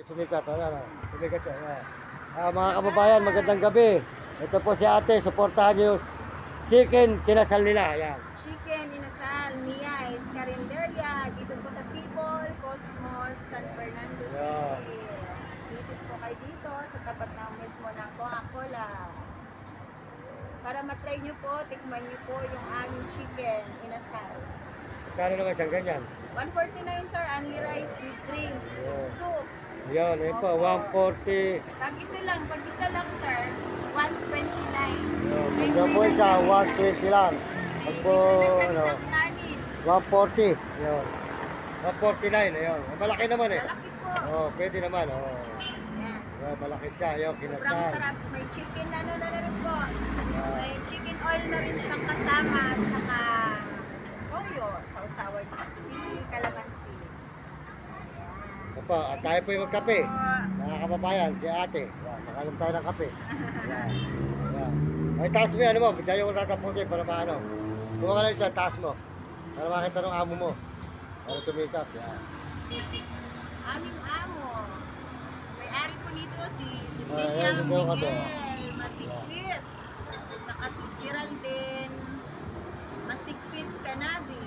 Sumikat, sumikat siya. Mga kababayan, magandang gabi. Ito po si ate, suportahan niyo yung chicken kinasal nila. Ayan. Chicken inasal, Mia is Carinderia, dito po sa Sibol, Cosmos, San Fernando City. Visit po kayo dito sa tapat ng mismo ng Coca-Cola. Para matry nyo po, tikman nyo po yung aming chicken inasal. Kano naman siyang ganyan? 149 sir, only rice with drinks, soup. Yan, ayun po, 140. Pag ito lang, pag isa lang sir, 129. Yan po isa, 120 lang. Pag po, ano, 140. Yan. 149, ayun. Malaki naman eh. Malaki po. Pwede naman, Yan. Yan, malaki siya, ayun, Sobrang kinasal. sarap. May chicken na rin po. May chicken oil na rin siyang kasama at saka toyo, sausawan si calamansi. Ito po, at tayo po yung magkape. Mga kababayan, si ate. Yan, makalam tayo ng kape. Yan. Yan. Ay, taas mo yan, ano mo? Diyan yung tataputin para maano. Kuha ka lang isa, taas mo. Para makita ng amo mo. Para sumikat. Yan. Aming amo. May-ari po nito si Cecilia ayan, Miguel Masikpit. Saka si Geraldine Masikpit Canabi.